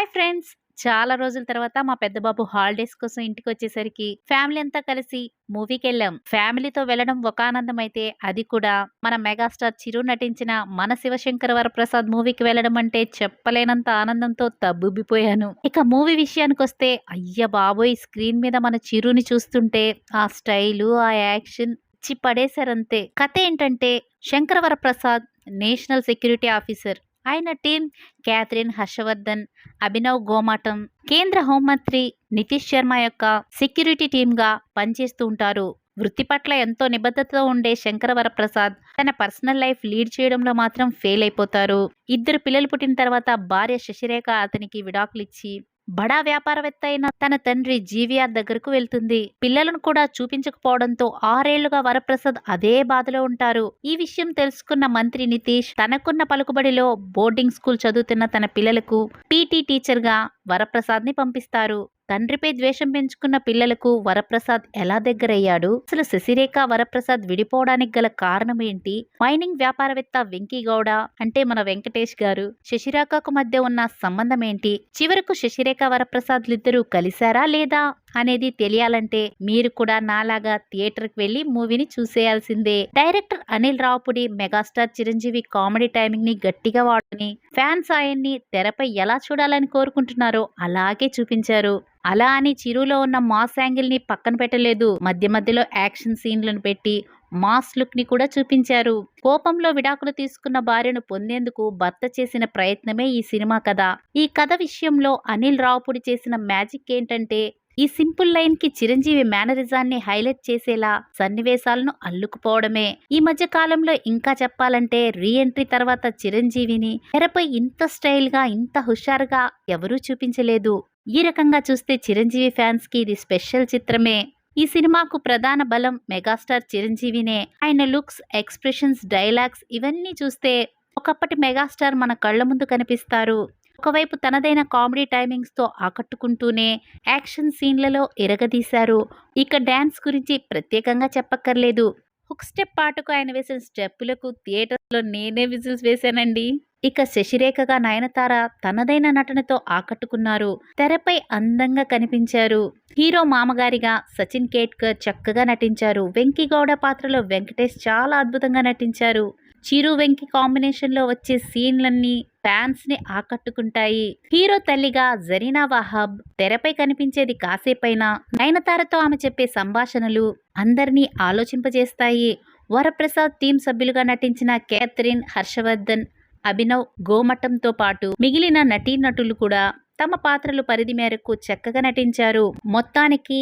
Hi friends! చాలా రోజుల తర్వాత మా పెద్ద బాబు హాలిడేస్ కోసం ఇంటికొచ్చేసరికి ఫ్యామిలీ అంతా కలిసి మూవీకెళ్ళాం. ఫ్యామిలీతో వెళ్ళడం ఒక ఆనందం అయితే, అది కూడా మన మెగాస్టార్ చిరు నటించిన 'మన శివశంకర వరప్రసాద్' మూవీకి వెళ్ళడం అంటే చెప్పలేనంత ఆనందంతో తబ్బుబ్బిపోయాను. ఇక మూవీ విషయానికొస్తే అయ్య బాబోయ్! స్క్రీన్ మీద మన చిరుని చూస్తుంటే ఆ స్టైలు, ఆ యాక్షన్ ఇచ్చి పడేశారంతే. కథ ఏంటంటే Shankara Varaprasad national security officer. ఆయన టీం క్యాథరిన్ హర్షవర్ధన్, అభినవ్ గోమాటం, కేంద్ర హోంమంత్రి నితీష్ శర్మ యొక్క సెక్యూరిటీ టీమ్‌గా పనిచేస్తూ ఉంటారు. వృత్తి పట్ల ఎంతో నిబద్ధతతో ఉండే శంకర వరప్రసాద్ తన పర్సనల్ లైఫ్ లీడ్ చేయడంలో మాత్రం ఫెయిల్ అయిపోతారు. ఇద్దరు పిల్లలు పుట్టిన తర్వాత భార్య శశిరేఖ అతనికి విడాకులిచ్చి బడా వ్యాపారవేత్త అయిన తన తండ్రి జీవీఆర్ దగ్గరకు వెళ్తుంది. పిల్లలను కూడా చూపించకపోవడంతో 6 ఏళ్లుగా వరప్రసాద్ అదే బాధలో ఉంటారు. ఈ విషయం తెలుసుకున్న మంత్రి నితీష్ తనకున్న పలుకుబడిలో బోర్డింగ్ స్కూల్ చదువుతున్న తన పిల్లలకు పీటీ టీచర్గా వరప్రసాద్ ని పంపిస్తారు. తండ్రిపై ద్వేషం పెంచుకున్న పిల్లలకు వరప్రసాద్ ఎలా దగ్గరయ్యాడు, అసలు శశిరేఖ వరప్రసాద్ విడిపోవడానికి గల కారణం ఏంటి, మైనింగ్ వ్యాపారవేత్త వెంకీ గౌడ అంటే మన వెంకటేష్ గారు శశిరేఖకు మధ్య ఉన్న సంబంధం ఏంటి, చివరకు శశిరేఖ వరప్రసాద్లిద్దరూ కలిశారా లేదా అనేది తెలియాలంటే మీరు కూడా నాలాగా థియేటర్కి వెళ్లి మూవీని చూసేయాల్సిందే. Director Anil Ravipudi megastar Chiranjeevi comedy timing ని గట్టిగా వాడుకుని ఫ్యాన్స్ ఆయన్ని తెరపై ఎలా చూడాలని కోరుకుంటున్నారో అలాగే చూపించారు. అలా అని చిరులో ఉన్న మాస్ యాంగిల్ ని పక్కన పెట్టలేదు. మధ్య మధ్యలో యాక్షన్ సీన్లను పెట్టి మాస్ లుక్ ని కూడా చూపించారు. కోపంలో విడాకులు తీసుకున్న భార్యను పొందేందుకు భర్త చేసిన ప్రయత్నమే ఈ సినిమా కథ. ఈ కథ విషయంలో అనిల్ రావుపుడి చేసిన మ్యాజిక్ ఏంటంటే ఈ సింపుల్ లైన్ కి చిరంజీవి మేనరిజాన్ని హైలైట్ చేసేలా సన్నివేశాలను అల్లుకుపోవడమే. ఈ మధ్య కాలంలో ఇంకా చెప్పాలంటే రీ ఎంట్రీ తర్వాత చిరంజీవిని తెరపై ఇంత స్టైల్ గా ఇంత హుషారుగా ఎవరూ చూపించలేదు. ఈ రకంగా చూస్తే చిరంజీవి ఫ్యాన్స్ కి ఇది స్పెషల్ చిత్రమే. ఈ సినిమాకు ప్రధాన బలం మెగాస్టార్ చిరంజీవినే. ఆయన లుక్స్, ఎక్స్ప్రెషన్స్, డైలాగ్స్ ఇవన్నీ చూస్తే ఒకప్పటి మెగాస్టార్ మన కళ్ళ ముందు కనిపిస్తారు. ఒకవైపు తనదైన కామెడీ టైమింగ్స్ తో ఆకట్టుకుంటూనే యాక్షన్ సీన్లలో ఎరగదీశారు. ఇక డాన్స్ గురించి ప్రత్యేకంగా చెప్పక్కర్లేదు. హుక్ స్టెప్ పాటకు ఆయన వేసిన స్టెప్పులకు థియేటర్లో నేనే విజిల్స్ వేశానండి. ఇక శశిరేఖగా నయనతార తనదైన నటనతో ఆకట్టుకున్నారు. తెరపై అందంగా కనిపించారు. హీరో మామగారిగా సచిన్ కేట్కర్ చక్కగా నటించారు. వెంకీ గౌడ పాత్రలో వెంకటేష్ చాలా అద్భుతంగా నటించారు. చిరు వెంకీ కాంబినేషన్ లో వచ్చే సీన్లన్నీ ఫ్యాన్స్ ని ఆకట్టుకుంటాయి. హీరో తల్లిగా జరీనా వహాబ్ తెరపై కనిపించేది కాసేపైనా నయనతారతో ఆమె చెప్పే సంభాషణలు అందరినీ ఆలోచింపజేస్తాయి. వరప్రసాద్ టీం సభ్యులుగా నటించిన క్యాథరిన్ హర్షవర్ధన్, అభినవ్ గోమటంతో పాటు మిగిలిన నటీనటులు కూడా తమ పాత్రలు పరిధి మేరకు చక్కగా నటించారు. మొత్తానికి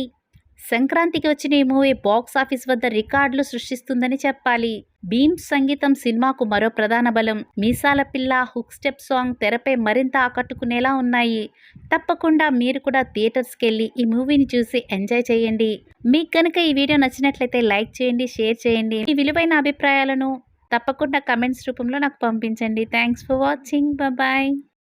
సంక్రాంతికి వచ్చిన ఈ మూవీ బాక్స్ ఆఫీస్ వద్ద రికార్డులు సృష్టిస్తుందని చెప్పాలి. భీమ్స్ సంగీతం సినిమాకు మరో ప్రధాన బలం. మీసాల పిల్ల, హుక్ స్టెప్ సాంగ్ తెరపై మరింత ఆకట్టుకునేలా ఉన్నాయి. తప్పకుండా మీరు కూడా థియేటర్స్కి వెళ్ళి ఈ మూవీని చూసి ఎంజాయ్ చేయండి. మీకు కనుక ఈ వీడియో నచ్చినట్లయితే లైక్ చేయండి, షేర్ చేయండి. మీ విలువైన అభిప్రాయాలను తప్పకుండా కమెంట్స్ రూపంలో నాకు పంపించండి. Thanks for watching. బాయ్.